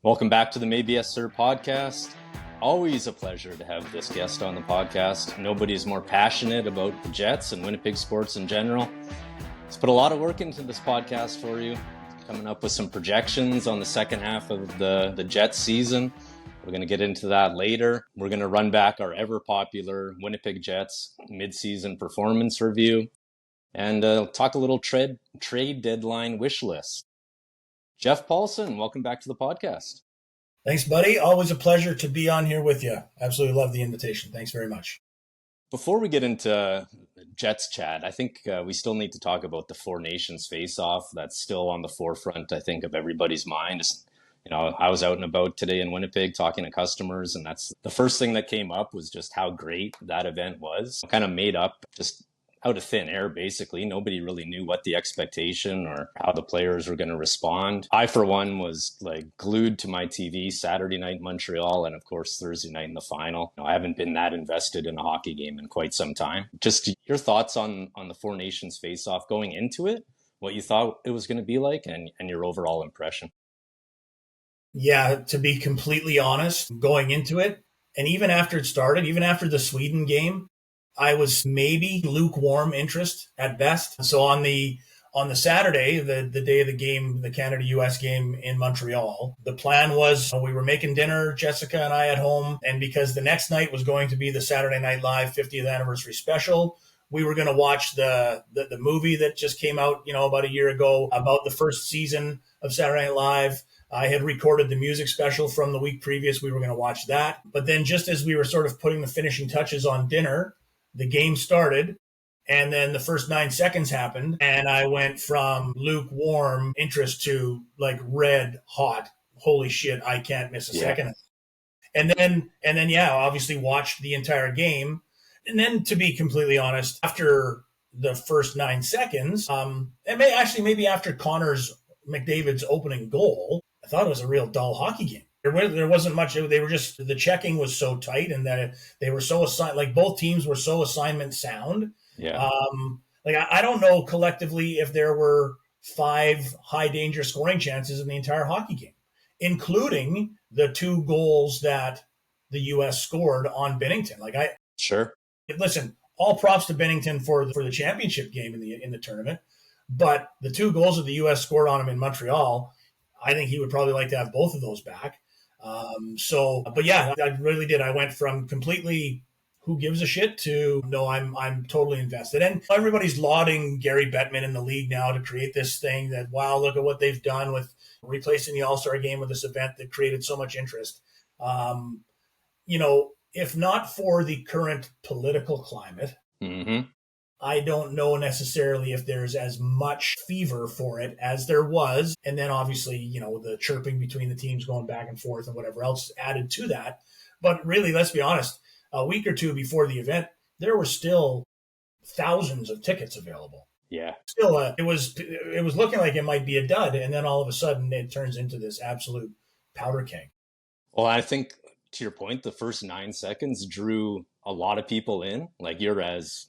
Welcome back to the Maybe Yes Sir podcast. Always a pleasure to have this guest on the podcast. Nobody's more passionate about the Jets and Winnipeg sports in general. He's put a lot of work into this podcast for you, coming up with some projections on the second half of the Jets season. We're going to get into that later. We're going to run back our ever-popular Winnipeg Jets mid-season performance review and talk a little trade deadline wish list. Jeff Palson, welcome back to the podcast. Thanks, buddy. Always a pleasure to be on here with you. Absolutely love the invitation. Thanks very much. Before we get into Jets chat, I think we still need to talk about the Four Nations face-off. That's still on the forefront, I think, of everybody's mind. You know, I was out and about today in Winnipeg talking to customers, and that's the first thing that came up was just how great that event was. Kind of made up just out of thin air, basically. Nobody really knew what the expectation or how the players were going to respond. I, for one, was like glued to my TV Saturday night in Montreal and, of course, Thursday night in the final. I haven't been that invested in a hockey game in quite some time. Just your thoughts on the Four Nations face-off going into it, what you thought it was going to be like, and your overall impression. Yeah, to be completely honest, going into it, and even after it started, even after the Sweden game, I was maybe lukewarm interest at best. So on the Saturday, the day of the game, the Canada-US game in Montreal, the plan was we were making dinner, Jessica and I at home. And because the next night was going to be the Saturday Night Live 50th anniversary special, we were going to watch the movie that just came out, about a year ago about the first season of Saturday Night Live. I had recorded the music special from the week previous. We were going to watch that. But then just as we were sort of putting the finishing touches on dinner, the game started, and then the first 9 seconds happened, and I went from lukewarm interest to like red hot. Holy shit, I can't miss a second. And then, obviously watched the entire game. And then, to be completely honest, after the first 9 seconds, maybe after Connor McDavid's opening goal, I thought it was a real dull hockey game. There wasn't much. They were just, the checking was so tight, and that they were so assigned, like both teams were so assignment sound. Yeah. I don't know collectively if there were 5 high danger scoring chances in the entire hockey game, including the 2 goals that the U.S. scored on Binnington. Sure. Listen, all props to Binnington for the championship game in the tournament, but the 2 goals that the U.S. scored on him in Montreal, I think he would probably like to have both of those back. But yeah, I really did. I went from completely who gives a shit to no, I'm totally invested. And everybody's lauding Gary Bettman in the league now to create this thing that, wow, look at what they've done with replacing the All-Star game with this event that created so much interest. If not for the current political climate, I don't know necessarily if there's as much fever for it as there was. And then obviously, the chirping between the teams going back and forth and whatever else added to that. But really, let's be honest, a week or two before the event, there were still thousands of tickets available. Yeah. Still, it was looking like it might be a dud. And then all of a sudden it turns into this absolute powder keg. Well, I think to your point, the first 9 seconds drew a lot of people in. Like you're as,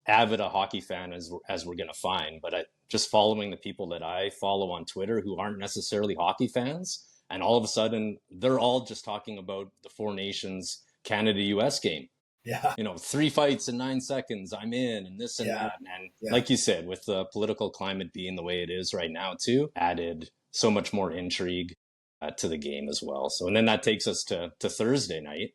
avid a hockey fan as we're going to find, but just following the people that I follow on Twitter who aren't necessarily hockey fans, and all of a sudden they're all just talking about the Four Nations Canada-US game. Yeah. 3 fights in 9 seconds, I'm in, and this and that. And like you said, with the political climate being the way it is right now too, added so much more intrigue to the game as well. So, and then that takes us to Thursday night.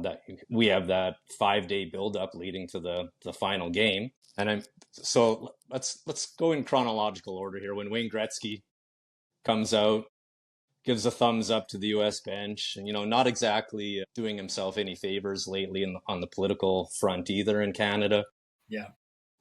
That we have that 5-day buildup leading to the final game. And so let's go in chronological order here. When Wayne Gretzky comes out, gives a thumbs up to the U.S. bench, and not exactly doing himself any favors lately on the political front either in Canada. Yeah.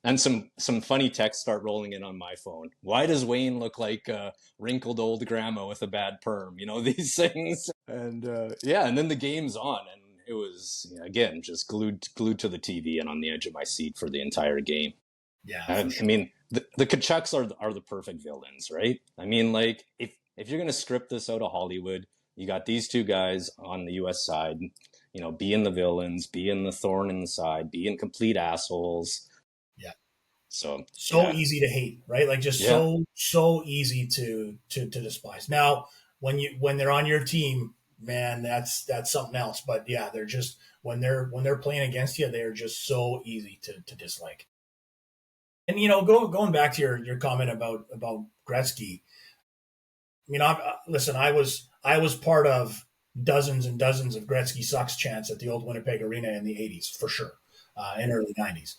And some funny texts start rolling in on my phone. Why does Wayne look like a wrinkled old grandma with a bad perm? These things. And and then the game's on, and it was, again, just glued to the TV and on the edge of my seat for the entire game. Yeah. I mean, the Kachucks are the perfect villains, right? I mean, like, if you're going to script this out of Hollywood, you got these 2 guys on the U.S. side, being the villains, being the thorn in the side, being complete assholes. Yeah. So easy to hate, right? Like just so easy to despise. Now, when they're on your team, man, that's something else. But yeah, they're just when they're playing against you, they're just so easy to dislike. And going back to your comment about Gretzky, listen, I was part of dozens and dozens of Gretzky sucks chants at the old Winnipeg Arena in the '80s for sure, and early '90s.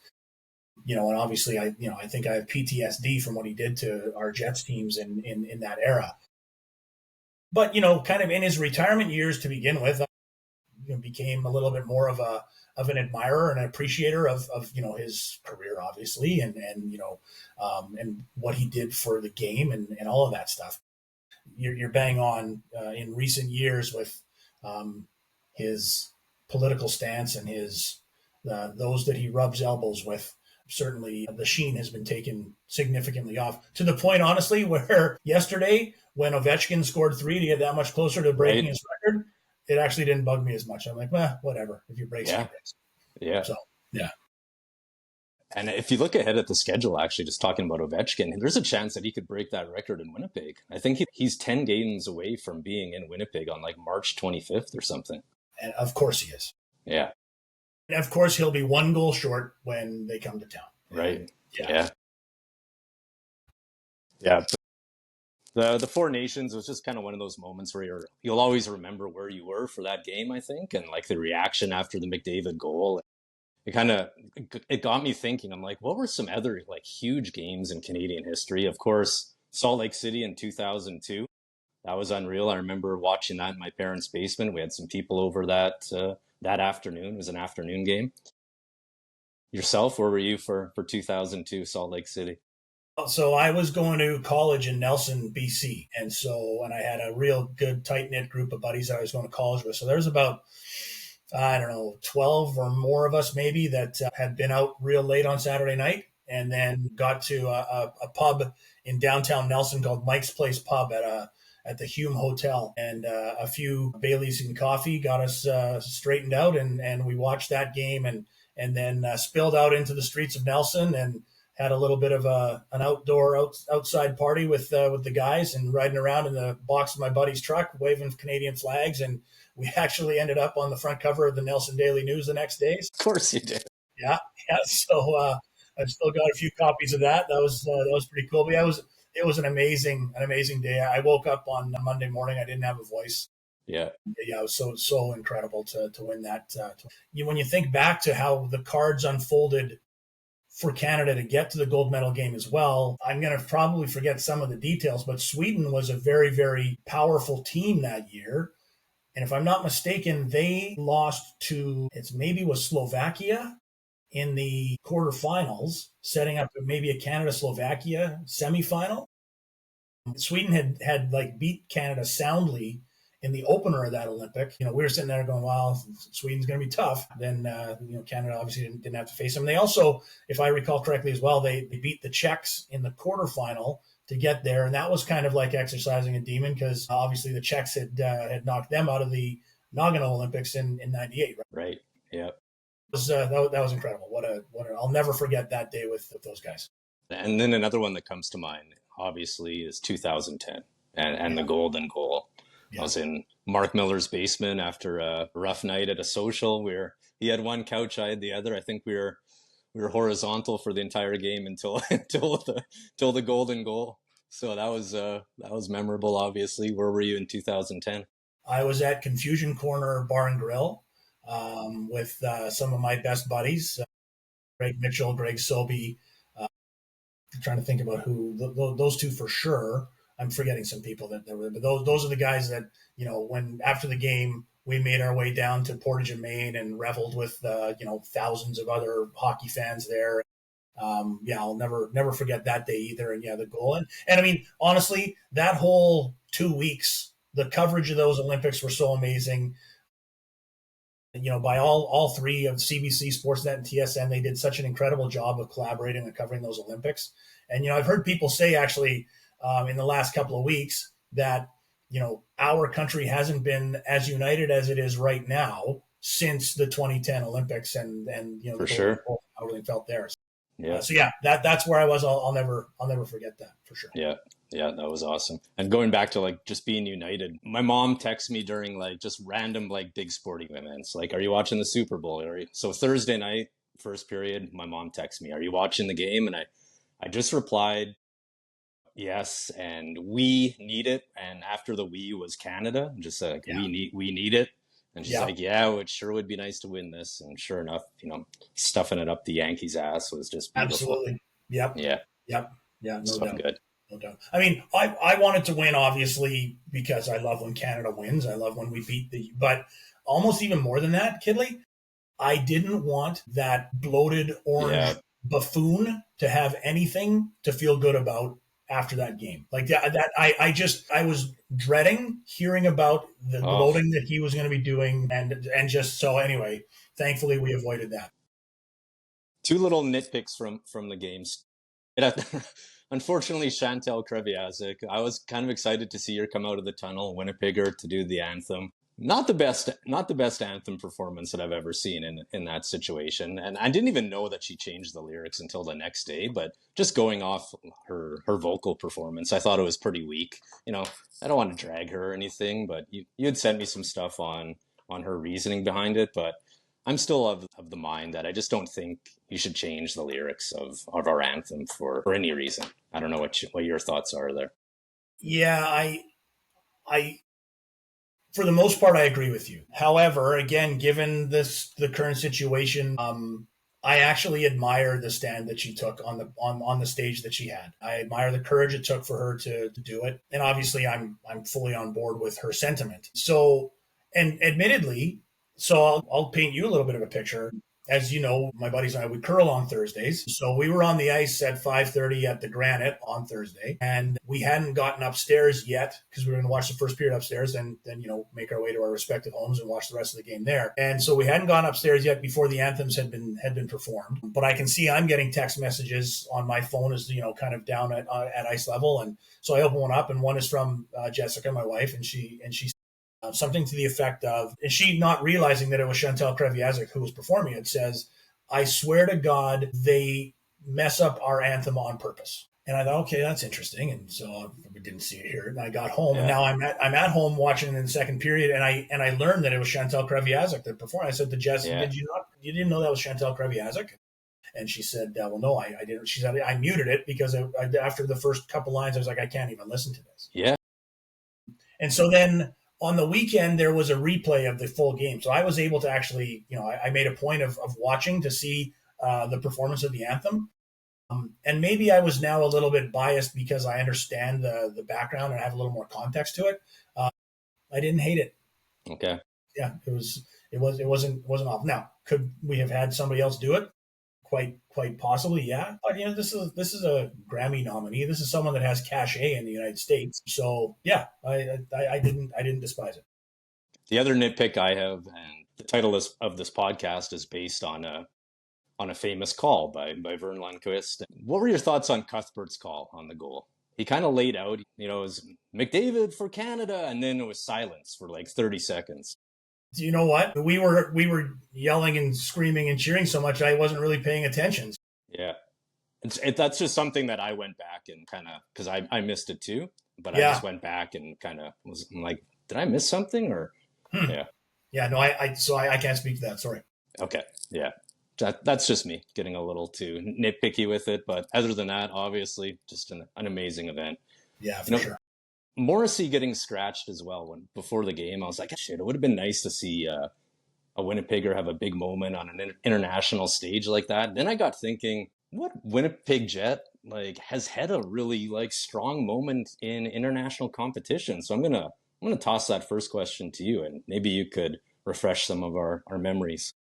And obviously I think I have PTSD from what he did to our Jets teams in that era. But kind of in his retirement years to begin with, became a little bit more of an admirer and an appreciator of his career, obviously, and what he did for the game and all of that stuff. You're bang on in recent years with his political stance and his those that he rubs elbows with. Certainly the sheen has been taken significantly off, to the point, honestly, where yesterday when Ovechkin scored 3 to get that much closer to breaking his record, it actually didn't bug me as much. I'm like, well, whatever. If you break, yeah. Yeah. So, yeah. And if you look ahead at the schedule, actually, just talking about Ovechkin, there's a chance that he could break that record in Winnipeg. I think he's 10 games away from being in Winnipeg on like March 25th or something. And of course he is. Yeah. And of course he'll be 1 goal short when they come to town. Right. Yeah. Yeah. The Four Nations was just kind of one of those moments where you'll always remember where you were for that game, I think, and like the reaction after the McDavid goal. It got me thinking. I'm like, what were some other like huge games in Canadian history? Of course, Salt Lake City in 2002. That was unreal. I remember watching that in my parents' basement. We had some people over that afternoon. It was an afternoon game. Yourself, where were you for 2002 Salt Lake City? So I was going to college in Nelson, BC. And I had a real good, tight-knit group of buddies that I was going to college with. So there's about, 12 or more of us maybe that had been out real late on Saturday night, and then got to a pub in downtown Nelson called Mike's Place Pub at the Hume Hotel. And a few Baileys and coffee got us straightened out, and we watched that game and then spilled out into the streets of Nelson and had a little bit of an outside party with the guys, and riding around in the box of my buddy's truck, waving Canadian flags. And we actually ended up on the front cover of the Nelson Daily News the next day. Of course you did. Yeah. So I've still got a few copies of that. That was pretty cool. But yeah, it was an amazing day. I woke up on Monday morning. I didn't have a voice. Yeah. Yeah, it was so incredible to win that. When you think back to how the cards unfolded for Canada to get to the gold medal game as well, I'm going to probably forget some of the details, but Sweden was a very, very powerful team that year. And if I'm not mistaken, they lost to, was Slovakia in the quarterfinals, setting up maybe a Canada-Slovakia semifinal. Sweden had like beat Canada soundly in the opener of that Olympic. We were sitting there going, well, Sweden's going to be tough. Then, Canada obviously didn't have to face them. They also, if I recall correctly as well, they beat the Czechs in the quarterfinal to get there. And that was kind of like exercising a demon, because obviously the Czechs had knocked them out of the Nagano Olympics in 98. Right. Yeah. That was incredible. I'll never forget that day with those guys. And then another one that comes to mind, obviously, is 2010 and the golden goal. Yeah. I was in Mark Miller's basement after a rough night at a social where he had one couch, I had the other. I think we were horizontal for the entire game until the golden goal. So that was memorable. Obviously, where were you in 2010? I was at Confusion Corner Bar and Grill with some of my best buddies, Greg Mitchell, Greg Sobey. I'm trying to think about who those two for sure. I'm forgetting some people that were there, but those are the guys that, when after the game, we made our way down to Portage and Main and reveled with, thousands of other hockey fans there. I'll never forget that day either. And the goal. And I mean, honestly, that whole 2 weeks, the coverage of those Olympics were so amazing. By all three of CBC, Sportsnet, and TSN, they did such an incredible job of collaborating and covering those Olympics. And, I've heard people say actually, in the last couple of weeks that, our country hasn't been as united as it is right now since the 2010 Olympics and for sure, how everything felt there. Yeah. So yeah, that's where I was. I'll never forget that for sure. Yeah. Yeah, that was awesome. And going back to like just being united, my mom texts me during like just random like big sporting events. Like, are you watching the Super Bowl? So Thursday night, first period, my mom texts me, are you watching the game? And I just replied, yes, and we need it. And after the we was Canada, just like Yeah. we need it. And she's Yeah. like, yeah, it sure would be nice to win this. And sure enough, stuffing it up the Yankees' ass was just beautiful. Absolutely. Yep. Yeah. Yep. Yeah. No doubt. Good. No doubt. I mean, I wanted to win, obviously, because I love when Canada wins. I love when we beat but almost even more than that, Kidley, I didn't want that bloated orange buffoon to have anything to feel good about after that game. Like that I was dreading hearing about the gloating that he was going to be doing. And just so anyway, thankfully we avoided that. Two little nitpicks from the games. Unfortunately, Chantal Kreviazuk, I was kind of excited to see her come out of the tunnel, Winnipegger, to do the anthem. Not the best anthem performance that I've ever seen in that situation. And I didn't even know that she changed the lyrics until the next day, but just going off her vocal performance, I thought it was pretty weak. I don't want to drag her or anything, but you had sent me some stuff on her reasoning behind it, but I'm still of the mind that I just don't think you should change the lyrics of our anthem for any reason. I don't know what your thoughts are there. Yeah, I for the most part, I agree with you. However, again, given the current situation, I actually admire the stand that she took on the stage that she had. I admire the courage it took for her to do it, and obviously, I'm fully on board with her sentiment. So, and admittedly, so I'll paint you a little bit of a picture. As you know, my buddies and I would curl on Thursdays. So we were on the ice at 5:30 at the Granite on Thursday, and we hadn't gotten upstairs yet because we were going to watch the first period upstairs and then make our way to our respective homes and watch the rest of the game there. And so we hadn't gone upstairs yet before the anthems had been performed. But I can see I'm getting text messages on my phone as kind of down at ice level, and so I open one up, and one is from Jessica, my wife, and she something to the effect of, and she not realizing that it was Chantal Kreviazuk who was performing it, says, I swear to God, they mess up our anthem on purpose. And I thought, okay, that's interesting. And so we didn't see it here. And I got home, and now I'm at home watching in the second period, and I learned that it was Chantal Kreviazuk that performed. I said to Jess, you didn't know that was Chantal Kreviazuk? And she said, well, no, I didn't. She said, I muted it because after the first couple lines, I was like, I can't even listen to this. Yeah. And so then on the weekend, there was a replay of the full game. So I was able to actually, I made a point of watching to see the performance of the anthem. And maybe I was now a little bit biased because I understand the background and I have a little more context to it. I didn't hate it. Okay. Yeah, it wasn't off. Now, could we have had somebody else do it? Quite possibly, yeah. But this is a Grammy nominee. This is someone that has cachet in the United States. So yeah, I didn't despise it. The other nitpick I have, and the title of this podcast is based on a famous call by Vern Lundqvist. What were your thoughts on Cuthbert's call on the goal? He kind of laid out, it was McDavid for Canada, and then it was silence for like 30 seconds. Do you know what? We were yelling and screaming and cheering so much I wasn't really paying attention. Yeah. That's just something that I went back and kind of, because I missed it too, but I just went back and kind of was like, did I miss something or? Yeah. Yeah, no, I can't speak to that. Sorry. Okay. Yeah. That's just me getting a little too nitpicky with it. But other than that, obviously, just an amazing event. Yeah, for sure. Morrissey getting scratched as well before the game. I was like, shit, it would have been nice to see a Winnipegger have a big moment on an international stage like that. Then I got thinking, what Winnipeg Jet has had a really strong moment in international competition? So I'm gonna toss that first question to you, and maybe you could refresh some of our memories.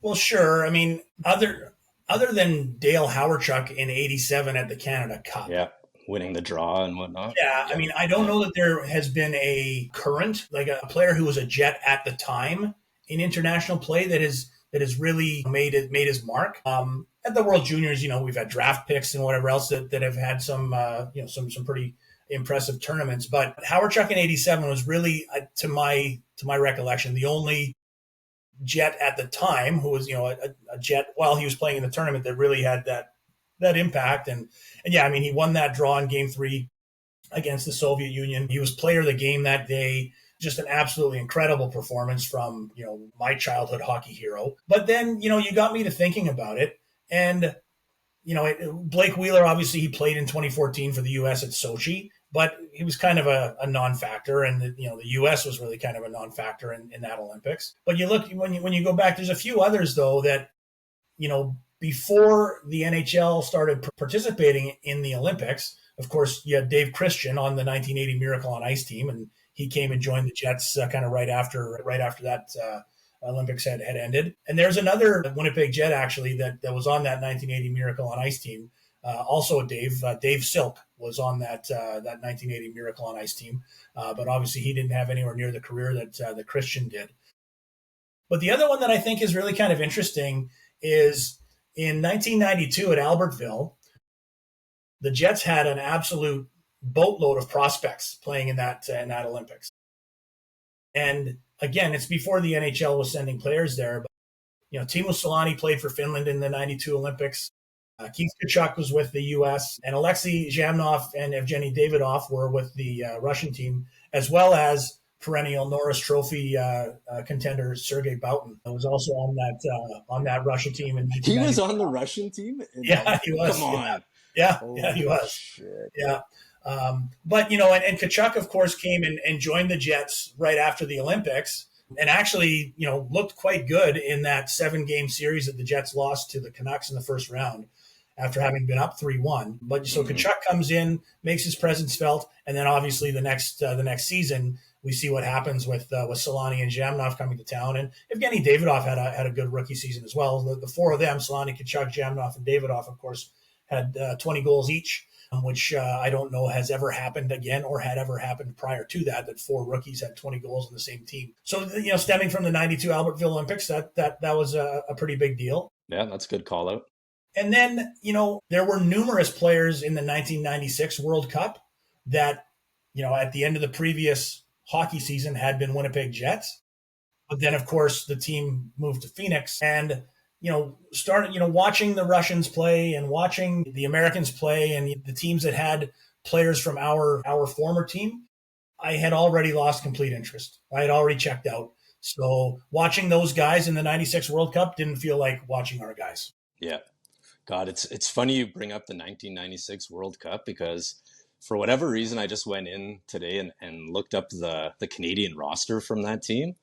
Well, sure. I mean, other than Dale Hawerchuk in '87 at the Canada Cup. Yeah. Winning the draw and whatnot. Yeah, I mean, I don't know that there has been a current, like a player who was a Jet at the time in international play that has really made his mark. At the World Juniors, we've had draft picks and whatever else that have had some some pretty impressive tournaments. But Hawerchuk in '87 was really, to my recollection, the only Jet at the time who was a Jet while he was playing in the tournament that really had that that impact. And yeah, I mean, he won that draw in game 3 against the Soviet Union. He was player of the game that day. Just an absolutely incredible performance from, my childhood hockey hero. But then, you got me to thinking about it. And, Blake Wheeler, obviously he played in 2014 for the U.S. at Sochi, but he was kind of a non-factor. And, the U.S. was really kind of a non-factor in that Olympics. But you look, when you go back, there's a few others, though, that, before the NHL started participating in the Olympics, of course, you had Dave Christian on the 1980 Miracle on Ice team, and he came and joined the Jets kind of right after that Olympics had ended. And there's another Winnipeg Jet actually that was on that 1980 Miracle on Ice team. Also, Dave Silk was on that 1980 Miracle on Ice team, but obviously he didn't have anywhere near the career that Christian did. But the other one that I think is really kind of interesting is in 1992 at Albertville, the Jets had an absolute boatload of prospects playing in that Olympics. And again, it's before the NHL was sending players there. But, Timo Solani played for Finland in the 92 Olympics. Keith Tkachuk was with the U.S. And Alexei Zhamnov and Evgeny Davidov were with the Russian team, as well as perennial Norris Trophy contender Sergei Boutin. Who was also on that Russia team. He was on the Russian team? Yeah, he was. Come on. Yeah, he was. Shit. Yeah. But, and Tkachuk, of course, came and joined the Jets right after the Olympics and actually, looked quite good in that 7-game series that the Jets lost to the Canucks in the first round after having been up 3-1. But so Tkachuk comes in, makes his presence felt, and then obviously the next season we see what happens with Solani and Zhamnov coming to town. And Evgeny Davidov had a good rookie season as well. The four of them, Solani, Tkachuk, Zhamnov, and Davidov, of course, had 20 goals each, which I don't know has ever happened again or had ever happened prior to that 4 rookies had 20 goals on the same team. So, stemming from the 92 Albertville Olympics, that was a pretty big deal. Yeah, that's a good call out. And then, there were numerous players in the 1996 World Cup that, at the end of the previous hockey season had been Winnipeg Jets. But then, of course, the team moved to Phoenix and started, watching the Russians play and watching the Americans play and the teams that had players from our former team, I had already lost complete interest. I had already checked out. So watching those guys in the 96 World Cup didn't feel like watching our guys. Yeah. God, it's funny you bring up the 1996 World Cup because for whatever reason, I just went in today and looked up the Canadian roster from that team.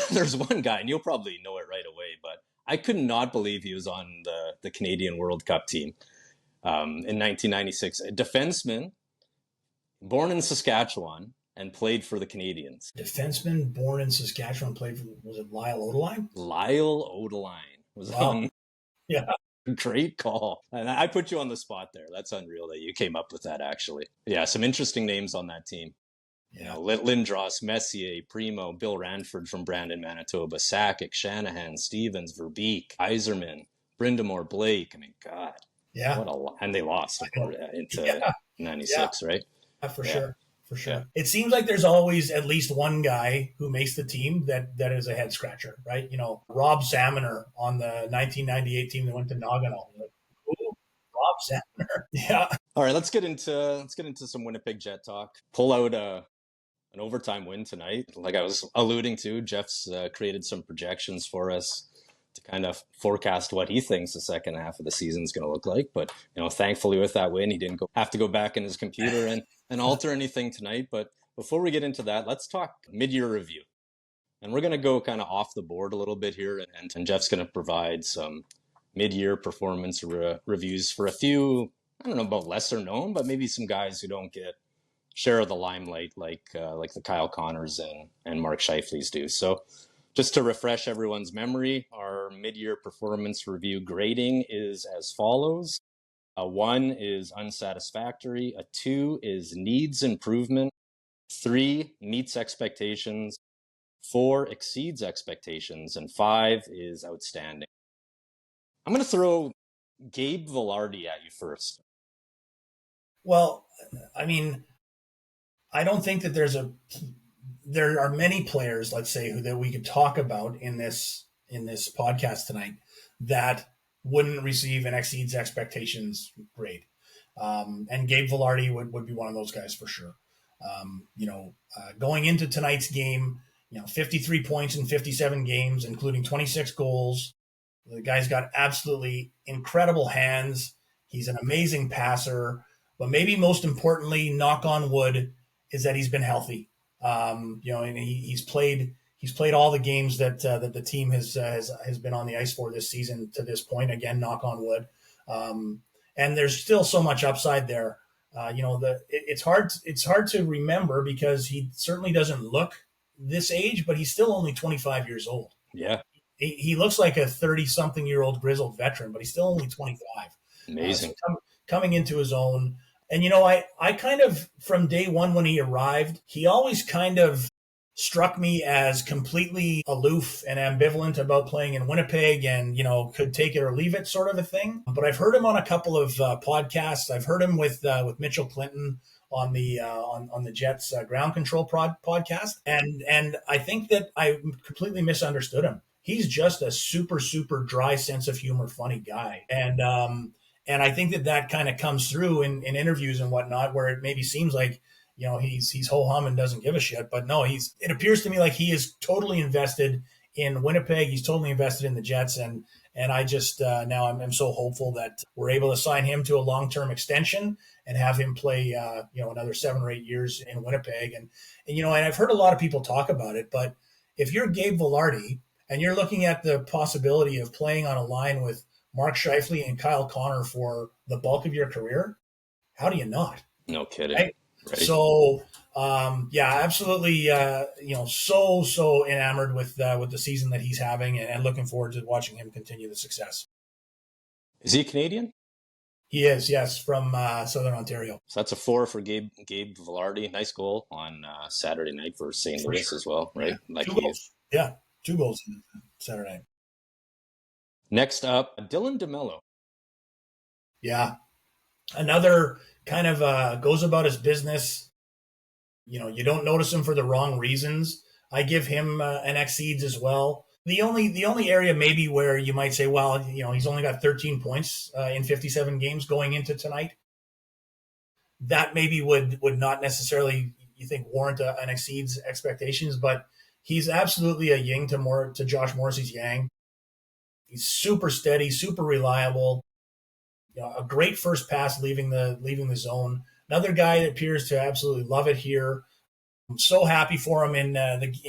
There's one guy, and you'll probably know it right away, but I could not believe he was on the Canadian World Cup team in 1996. A defenseman, born in Saskatchewan, and played for the Canadians. Defenseman born in Saskatchewan, played for, was it Lyle Odeline? Lyle Odeline was on. Yeah. Great call. And I put you on the spot there. That's unreal that you came up with that, actually. Yeah, some interesting names on that team. Yeah. Lindros, Messier, Primo, Bill Ranford from Brandon, Manitoba, Sakic, Shanahan, Stevens, Verbeek, Yzerman, Brindamore, Blake. I mean, God. Yeah. And they lost, of course, into 96, right? Yeah, for sure. For sure. Yeah. It seems like there's always at least one guy who makes the team that is a head scratcher, right? Rob Zaminer on the 1998 team that went to Nagano. Rob Zaminer. Yeah. All right, let's get into some Winnipeg Jet talk. Pull out an overtime win tonight. Like I was alluding to, Jeff's created some projections for us to kind of forecast what he thinks the second half of the season is going to look like. But, thankfully with that win, he didn't have to go back in his computer and alter anything tonight. But before we get into that, let's talk mid-year review. And we're going to go kind of off the board a little bit here. And Jeff's going to provide some mid-year performance reviews for a few, I don't know about lesser known, but maybe some guys who don't get share of the limelight like the Kyle Connors and Mark Scheifele's do. So just to refresh everyone's memory, our mid-year performance review grading is as follows. A 1 is unsatisfactory. A 2 is needs improvement. 3 meets expectations. 4 exceeds expectations. And 5 is outstanding. I'm going to throw Gabe Vilardi at you first. Well, I mean, I don't think that there are many players, let's say, that we could talk about in this podcast tonight that wouldn't receive an exceeds expectations grade. And Gabe Vilardi would be one of those guys for sure. Going into tonight's game, 53 points in 57 games, including 26 goals. The guy's got absolutely incredible hands. He's an amazing passer. But maybe most importantly, knock on wood, is that he's been healthy. And he's played all the games that the team has been on the ice for this season to this point. Again, knock on wood. And there's still so much upside there. It's hard to remember because he certainly doesn't look this age, but he's still only 25 years old. Yeah. He looks like a 30-something-year-old grizzled veteran, but he's still only 25. Amazing. Coming into his own. And, I kind of, from day one when he arrived, he always kind of struck me as completely aloof and ambivalent about playing in Winnipeg and, could take it or leave it sort of a thing. But I've heard him on a couple of podcasts. I've heard him with Mitchell Clinton on the Jets ground control podcast. And I think that I completely misunderstood him. He's just a super, super dry sense of humor, funny guy. And I think that kind of comes through in interviews and whatnot, where it maybe seems like, he's ho-hum and doesn't give a shit. But no, it appears to me like he is totally invested in Winnipeg. He's totally invested in the Jets. And I just, now I'm so hopeful that we're able to sign him to a long-term extension and have him play, another 7 or 8 years in Winnipeg. And I've heard a lot of people talk about it, but if you're Gabe Vilardi and you're looking at the possibility of playing on a line with Mark Scheifele and Kyle Connor for the bulk of your career, how do you not? No kidding. Right? So, absolutely. So enamored with the season that he's having, and looking forward to watching him continue the success. Is he Canadian? He is, yes, from Southern Ontario. So that's a 4 for Gabe Vilardi. Nice goal on Saturday night for St. Louis as well, right? Yeah. 2 goals. Yeah, 2 goals on Saturday night. Next up, Dylan DeMello. Yeah, another kind of goes about his business. You don't notice him for the wrong reasons. I give him an exceeds as well. The only area maybe where you might say, well, he's only got 13 points in 57 games going into tonight. That maybe would not necessarily, you think, warrant an exceeds expectations, but he's absolutely a yin to Josh Morrissey's yang. He's super steady, super reliable. A great first pass leaving the zone. Another guy that appears to absolutely love it here. I'm so happy for him in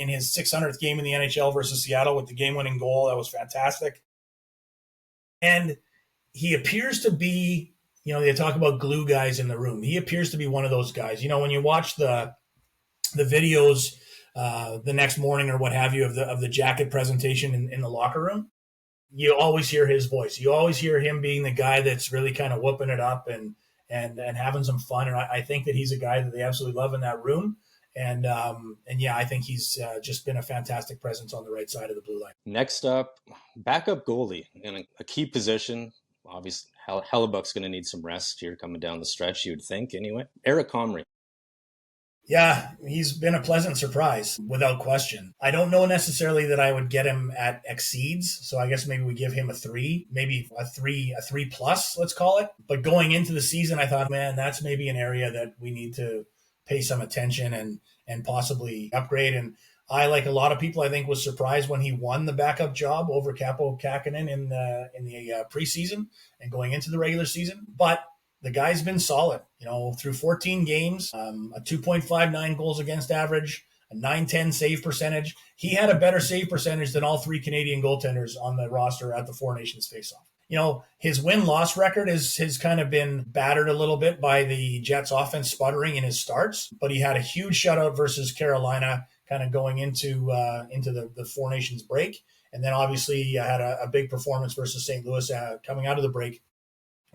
his 600th game in the NHL versus Seattle with the game-winning goal. That was fantastic. And he appears to be, they talk about glue guys in the room. He appears to be one of those guys. When you watch the videos the next morning or what have you of the jacket presentation in the locker room, you always hear his voice. You always hear him being the guy that's really kind of whooping it up and having some fun. And I think that he's a guy that they absolutely love in that room. And I think he's just been a fantastic presence on the right side of the blue line. Next up, backup goalie in a key position. Obviously, Hellebuck's going to need some rest here coming down the stretch, you would think, anyway. Eric Comrie. Yeah, he's been a pleasant surprise, without question. I don't know necessarily that I would get him at exceeds, so I guess maybe we give him a 3, maybe a 3 plus, let's call it. But going into the season, I thought, man, that's maybe an area that we need to pay some attention and possibly upgrade. And I, like a lot of people, I think was surprised when he won the backup job over Capo Kakinen in the preseason and going into the regular season. But the guy's been solid, through 14 games, a 2.59 goals against average, a 910 save percentage. He had a better save percentage than all 3 Canadian goaltenders on the roster at the Four Nations faceoff. His win-loss record has kind of been battered a little bit by the Jets offense sputtering in his starts, but he had a huge shutout versus Carolina kind of going into the Four Nations break. And then obviously he had a big performance versus St. Louis coming out of the break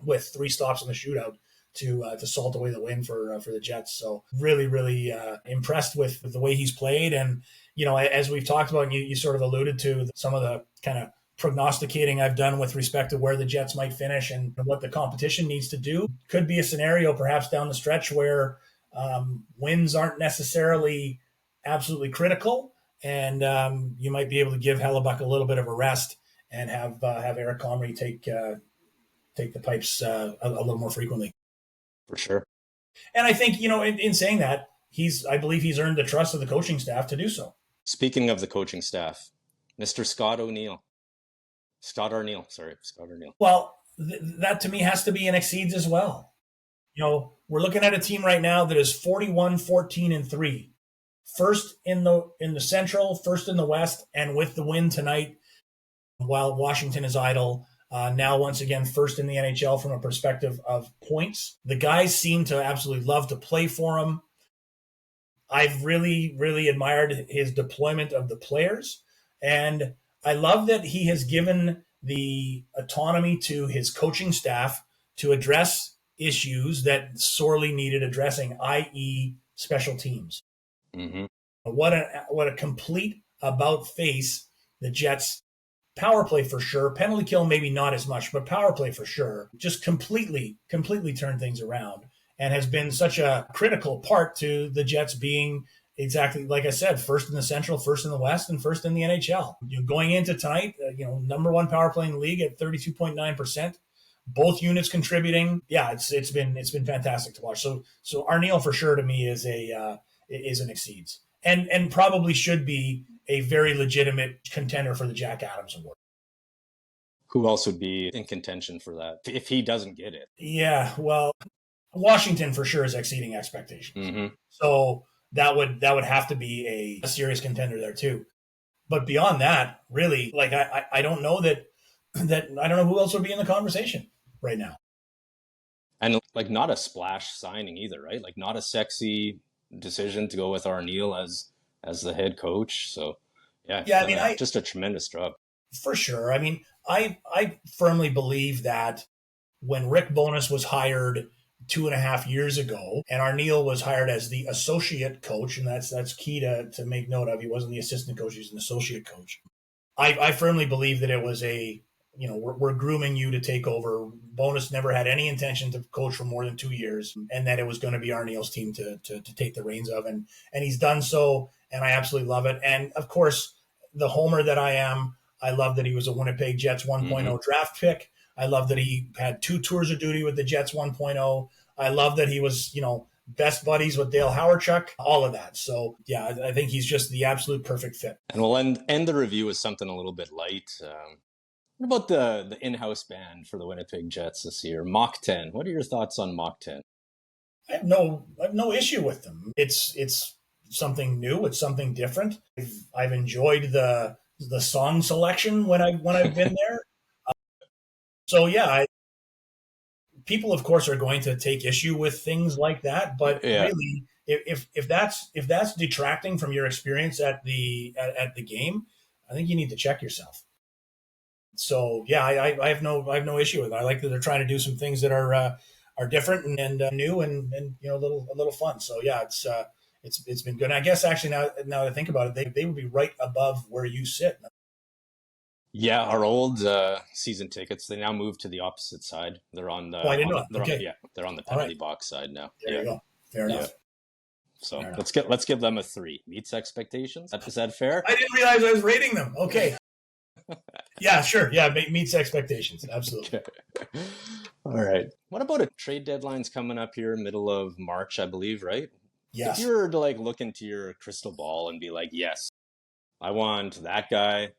with 3 stops in the shootout to salt away the win for the Jets. So really, really impressed with the way he's played. And, as we've talked about, and you sort of alluded to some of the kind of prognosticating I've done with respect to where the Jets might finish and what the competition needs to do. Could be a scenario perhaps down the stretch where wins aren't necessarily absolutely critical, and you might be able to give Hellebuck a little bit of a rest and have Eric Comrie take the pipes a little more frequently. For sure. And I think, in saying that, I believe he's earned the trust of the coaching staff to do so. Speaking of the coaching staff, Mr. Scott Arniel. Well, that to me has to be an exceeds as well. We're looking at a team right now that is 41-14-3. First in the Central, first in the West, and with the win tonight, while Washington is idle, now once again first in the NHL from a perspective of points. The guys seem to absolutely love to play for him. I've really, really admired his deployment of the players, and I love that he has given the autonomy to his coaching staff to address issues that sorely needed addressing, i.e. special teams. Mm-hmm. What a complete about face the Jets power play for sure. Penalty kill maybe not as much, but power play for sure. Just completely turned things around and has been such a critical part to the Jets being exactly like I said, first in the Central, first in the West, and first in the NHL. Going into tonight, number one power play in the league at 32.9%. Both units contributing. Yeah, it's been fantastic to watch. So Arniel for sure to me is an exceeds, and probably should be a very legitimate contender for the Jack Adams Award. Who else would be in contention for that if he doesn't get it? Yeah, well, Washington for sure is exceeding expectations. Mm-hmm. So that would have to be a serious contender there too. But beyond that, really, like I don't know that I don't know who else would be in the conversation right now. And like not a splash signing either, right? Like not a sexy decision to go with Arniel as the head coach. So yeah, I mean, just a tremendous job. For sure. I mean, I firmly believe that when Rick Bowness was hired 2.5 years ago, and Arniel was hired as the associate coach, and that's key to make note of. He wasn't the assistant coach; he was an associate coach. I firmly believe that it was we're grooming you to take over. Bowness never had any intention to coach for more than 2 years, and that it was going to be Arniel's team to take the reins of, and he's done so, and I absolutely love it. And of course, the homer that I am, I love that he was a Winnipeg Jets 1.0 draft pick. I love that he had 2 tours of duty with the Jets 1.0. I love that he was, best buddies with Dale Hawerchuk, all of that. So, yeah, I think he's just the absolute perfect fit. And we'll end the review with something a little bit light. What about the in-house band for the Winnipeg Jets this year, Mach 10? What are your thoughts on Mach 10? I have no issue with them. It's something new. It's something different. I've enjoyed the song selection when I've been there. So yeah, people of course are going to take issue with things like that, but really, if that's detracting from your experience at the game, I think you need to check yourself. So yeah, I have no issue with it. I like that they're trying to do some things that are different and new and a little fun. So yeah, it's been good. And I guess actually now that I think about it, they would be right above where you sit. Yeah, our old season tickets, they now move to the opposite side. They're on the they're on the penalty box side now. There you go. Fair enough. So let's give them a 3. Meets expectations. Is that fair? I didn't realize I was rating them. Okay. Yeah, sure. Yeah, meets expectations. Absolutely. All right. What about a trade deadline's coming up here, middle of March, I believe, right? Yes. If you were to look into your crystal ball and be like, yes, I want that guy,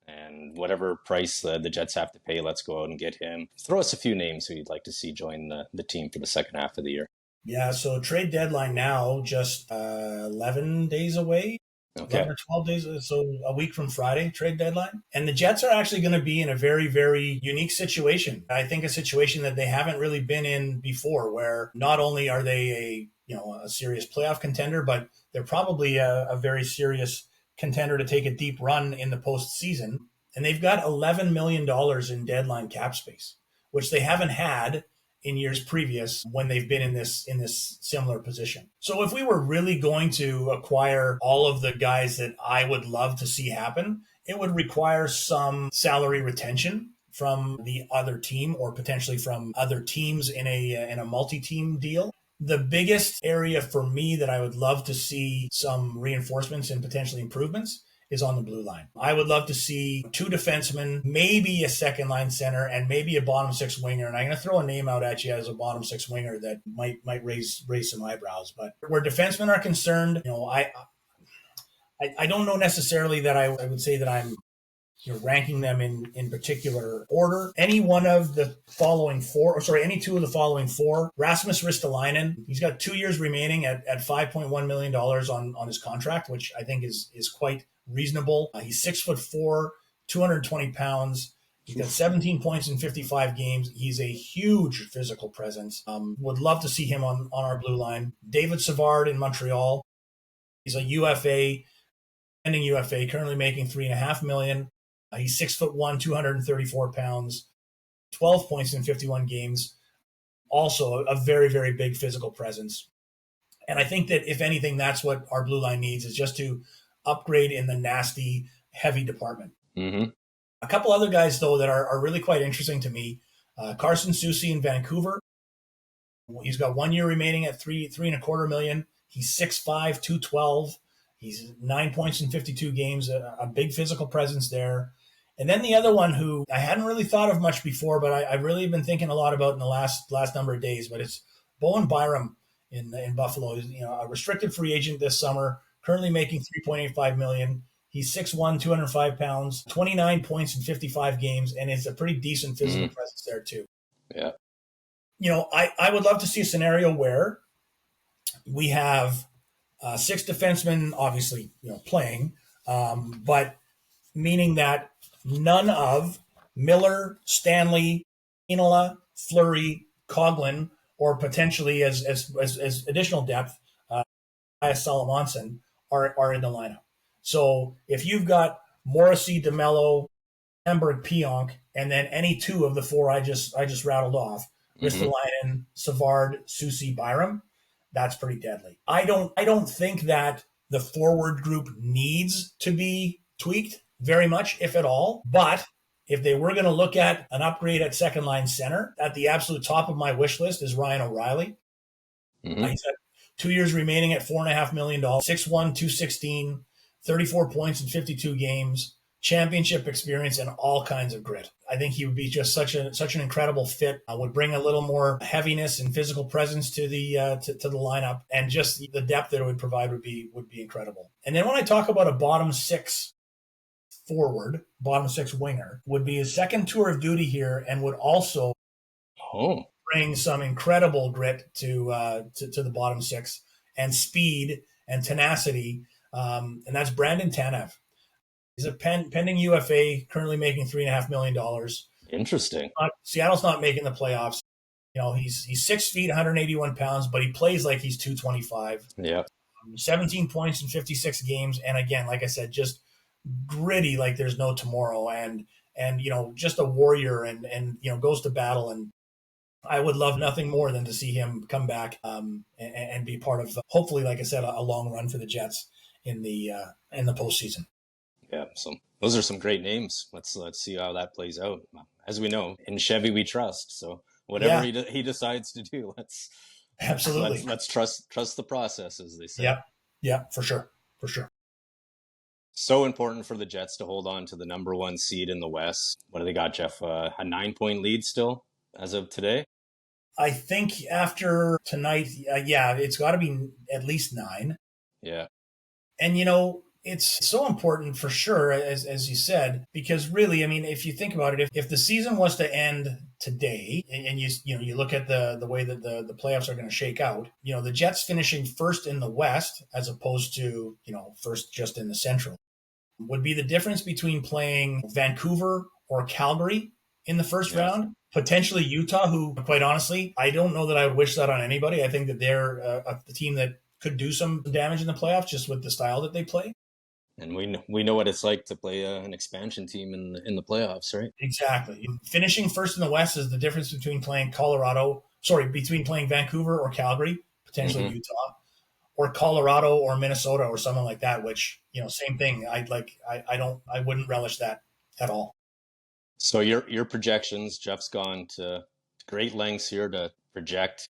and whatever price the Jets have to pay, let's go out and get him. Throw us a few names who you'd like to see join the team for the second half of the year. Yeah, so trade deadline now, just 11 days away. Okay. 11 or 12 days, so a week from Friday, trade deadline. And the Jets are actually going to be in a very, very unique situation. I think a situation that they haven't really been in before, where not only are they a serious playoff contender, but they're probably a very serious contender to take a deep run in the postseason. And they've got $11 million in deadline cap space, which they haven't had in years previous when they've been in this similar position. So if we were really going to acquire all of the guys that I would love to see happen, it would require some salary retention from the other team or potentially from other teams in a multi-team deal. The biggest area for me that I would love to see some reinforcements and potentially improvements is on the blue line. I would love to see 2 defensemen, maybe a second line center, and maybe a bottom 6 winger. And I'm going to throw a name out at you as a bottom 6 winger that might raise some eyebrows. But where defensemen are concerned, I don't know necessarily that I would say that I'm ranking them in particular order. Any one of the following 4, any 2 of the following 4. Rasmus Ristolainen, he's got 2 years remaining at $5.1 million on his contract, which I think is quite reasonable. He's 6'4", 220 pounds. He's got 17 points in 55 games. He's a huge physical presence. Would love to see him on our blue line. David Savard in Montreal. He's a UFA, pending UFA, currently making $3.5 million. He's 6'1", 234 pounds, 12 points in 51 games. Also a very, very big physical presence. And I think that if anything, that's what our blue line needs, is just to upgrade in the nasty, heavy department. Mm-hmm. A couple other guys, though, that are really quite interesting to me. Carson Soucy in Vancouver. He's got 1 year remaining at $3.25 million. He's 6'5", 212. He's 9 points in 52 games, a big physical presence there. And then the other one who I hadn't really thought of much before, but I've really been thinking a lot about in the last number of days, but it's Bowen Byram in Buffalo. He's, a restricted free agent this summer, currently making $3.85 million. He's 6'1", 205 pounds, 29 points in 55 games, and it's a pretty decent physical presence there too. Yeah. I would love to see a scenario where we have 6 defensemen, obviously, playing, but meaning that none of Miller, Stanley, Inola, Fleury, Coughlin, or potentially as additional depth, Salamonson are in the lineup. So if you've got Morrissey, DeMello, Hamburg, Pionk, and then any 2 of the 4 I just rattled off, Ristolainen, Savard, Soucy, Byram, that's pretty deadly. I don't think that the forward group needs to be tweaked very much, if at all. But if they were going to look at an upgrade at second line center, at the absolute top of my wish list is Ryan O'Reilly. Mm-hmm. He's got 2 years remaining at $4.5 million, 6'1", 216, 34 points in 52 games, championship experience, and all kinds of grit. I think he would be just such an incredible fit. Would bring a little more heaviness and physical presence to the to the lineup, and just the depth that it would provide would be incredible. And then when I talk about a bottom 6 forward, bottom 6 winger, would be his second tour of duty here, and would also bring some incredible grit to the bottom 6 and speed and tenacity. And that's Brandon Tanev. He's a pending UFA, currently making $3.5 million. Interesting. Seattle's not making the playoffs. He's 6 feet, 181 pounds, but he plays like he's 225. Yeah. 17 points in 56 games. And again, like I said, just gritty like there's no tomorrow, and just a warrior, and goes to battle. And I would love nothing more than to see him come back and be part of, hopefully, like I said, a long run for the Jets in the postseason. Yeah, so those are some great names. Let's see how that plays out. As we know, in Chevy we trust. So whatever he decides to do, let's trust the process, as they say. Yeah, for sure. So important for the Jets to hold on to the number 1 seed in the West. What do they got, Jeff? A 9-point lead still as of today? I think after tonight, it's got to be at least 9. Yeah. And, it's so important for sure, as you said, because really, I mean, if you think about it, if the season was to end today, and you look at the way that the playoffs are going to shake out, the Jets finishing first in the West as opposed to first just in the Central would be the difference between playing Vancouver or Calgary in the first round, potentially Utah, who, quite honestly, I don't know that I would wish that on anybody. I think that they're a team that could do some damage in the playoffs just with the style that they play. And we know what it's like to play an expansion team in the playoffs, right? Exactly. Finishing first in the West is the difference between playing Vancouver or Calgary, potentially Utah, or Colorado or Minnesota or someone like that, which, same thing. I wouldn't relish that at all. So your projections, Jeff's gone to great lengths here to project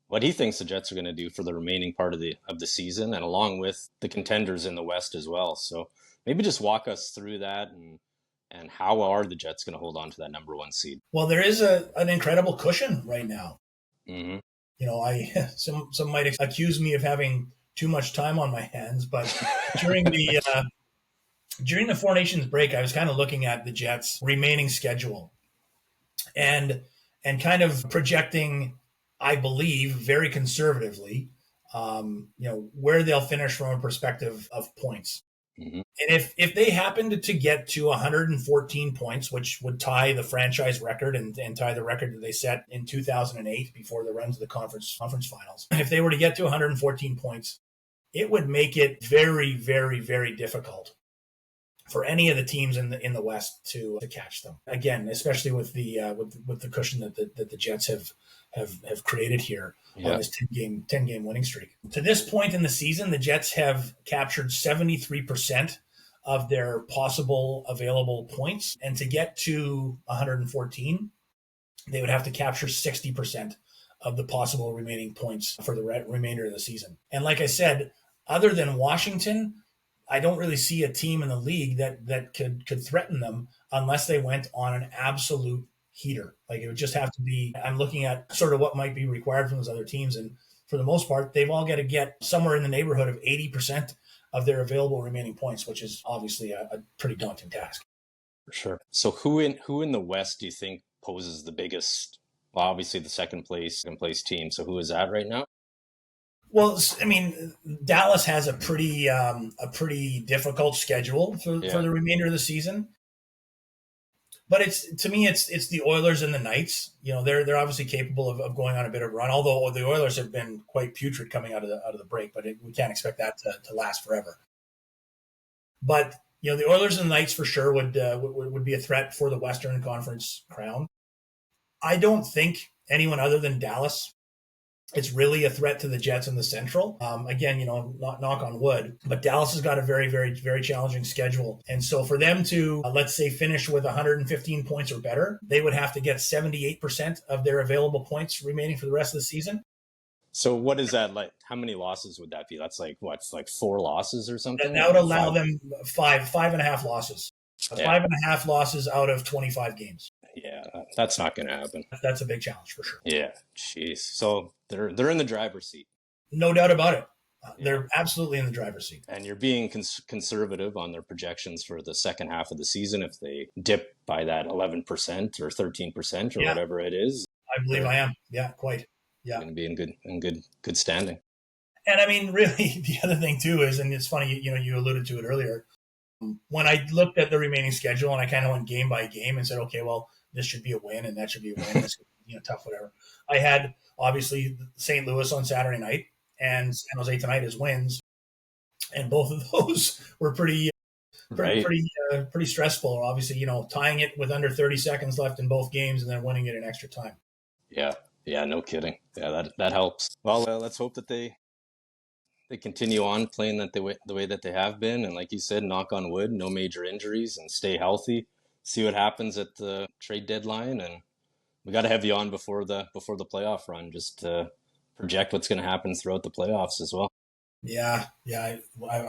what he thinks the Jets are going to do for the remaining part of the season, and along with the contenders in the West as well. So maybe just walk us through that and how are the Jets going to hold on to that number 1 seed? Well, there is an incredible cushion right now. Mm-hmm. You know, some might accuse me of having too much time on my hands, but during the Four Nations break, I was kind of looking at the Jets' remaining schedule and kind of projecting, I believe, very conservatively, where they'll finish from a perspective of points. Mm-hmm. And if they happened to get to 114 points, which would tie the franchise record and tie the record that they set in 2008 before the run to the conference finals, if they were to get to 114 points, it would make it very, very, very difficult for any of the teams in the West to catch them. Again, especially with the cushion that the Jets have created here on this 10 game winning streak. To this point in the season, the Jets have captured 73% of their possible available points, and to get to 114, they would have to capture 60% of the possible remaining points for the remainder of the season. And like I said, other than Washington, I don't really see a team in the league that could threaten them unless they went on an absolute heater. Like it would just have to be, I'm looking at sort of what might be required from those other teams. And for the most part, they've all got to get somewhere in the neighborhood of 80% of their available remaining points, which is obviously a pretty daunting task. For sure. So who in the West do you think poses the biggest, well, obviously the second place team. So who is that right now? Well, I mean, Dallas has a pretty difficult schedule for the remainder of the season. But to me, it's the Oilers and the Knights. You know, they're obviously capable of going on a bit of a run. Although the Oilers have been quite putrid coming out of the break, but we can't expect that to last forever. But you know, the Oilers and the Knights for sure would be a threat for the Western Conference crown. I don't think anyone other than Dallas. It's really a threat to the Jets in the Central. Again, you know, knock on wood, but Dallas has got a very, very, very challenging schedule. And so for them to, let's say, finish with 115 points or better, they would have to get 78% of their available points remaining for the rest of the season. So what is that like? How many losses would that be? That's like, what's like 4 losses or something? That would allow them five and a half losses. 5.5 losses out of 25 games. Yeah, that's not going to happen. That's a big challenge for sure. Yeah, jeez. So they're in the driver's seat. No doubt about it. They're absolutely in the driver's seat. And you're being conservative on their projections for the second half of the season if they dip by that 11% or 13% or whatever it is. I believe I am. Yeah, quite. Yeah, going to be in good standing. And I mean, really, the other thing too is, and it's funny, you know, you alluded to it earlier. When I looked at the remaining schedule and I kind of went game by game and said, okay, well, this should be a win and that should be a win. This could be, you know, tough, whatever. I had obviously St. Louis on Saturday night and San Jose tonight as wins, and both of those were pretty stressful. Obviously, you know, tying it with under 30 seconds left in both games and then winning it in extra time. Yeah, no kidding. Yeah, that helps. Well, let's hope that they continue on playing the way that they have been, and like you said, knock on wood, no major injuries, and stay healthy. See what happens at the trade deadline, and we got to have you on before the playoff run, just to project what's going to happen throughout the playoffs as well. Yeah, I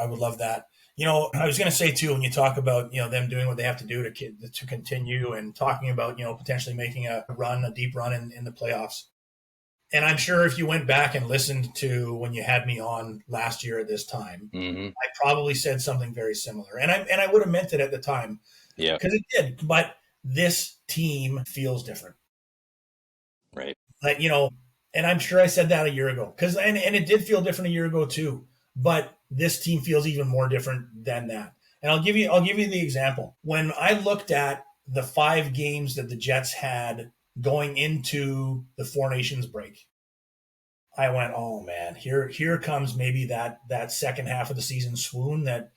would love that. You know, I was going to say too, when you talk about, you know, them doing what they have to do to continue, and talking about, you know, potentially making a deep run in the playoffs. And I'm sure if you went back and listened to when you had me on last year at this time, I probably said something very similar, and I would have meant it at the time. Yeah, because it did. But this team feels different, right? Like, you know, and I'm sure I said that a year ago, and it did feel different a year ago too. But this team feels even more different than that. And I'll give you the example. When I looked at the 5 games that the Jets had going into the Four Nations break, I went, oh man, here comes maybe that second half of the season swoon that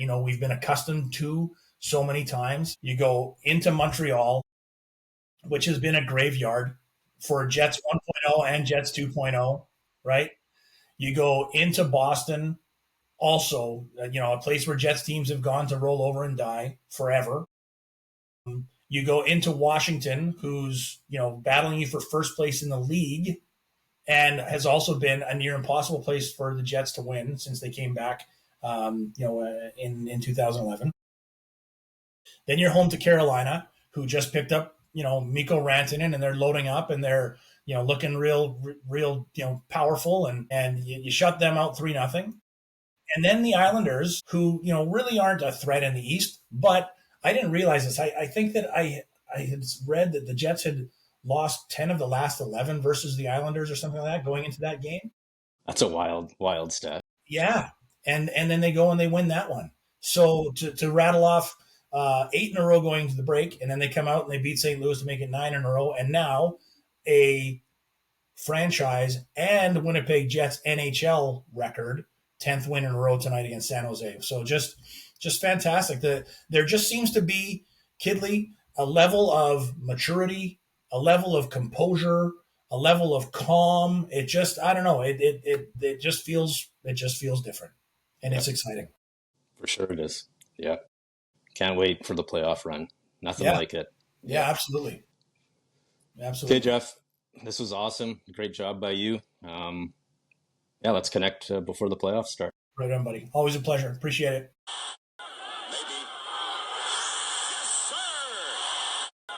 you know we've been accustomed to so many times. You go into Montreal, which has been a graveyard for Jets 1.0 and Jets 2.0, right? You go into Boston, also, you know, a place where Jets teams have gone to roll over and die forever. You go into Washington, who's, you know, battling you for first place in the league, and has also been a near impossible place for the Jets to win since they came back in 2011. Then you're home to Carolina, who just picked up, Mikko Rantanen, and they're loading up and they're, looking real, powerful, and you shut them out 3-0. And then the Islanders, who, really aren't a threat in the East, but I didn't realize this. I think that I had read that the Jets had lost 10 of the last 11 versus the Islanders or something like that going into that game. That's a wild stat. Yeah. And then they go and they win that one. So to rattle off 8 in a row going to the break, and then they come out and they beat St. Louis to make it 9 in a row. And now a franchise and Winnipeg Jets NHL record, 10th win in a row tonight against San Jose. So just fantastic. There just seems to be, Kidley, a level of maturity, a level of composure, a level of calm. It just, I don't know. It just feels different, and it's exciting. For sure it is. Yeah. Can't wait for the playoff run. Nothing like it. Yeah, absolutely. Okay, Jeff, this was awesome. Great job by you. Let's connect before the playoffs start. Right on, buddy. Always a pleasure. Appreciate it.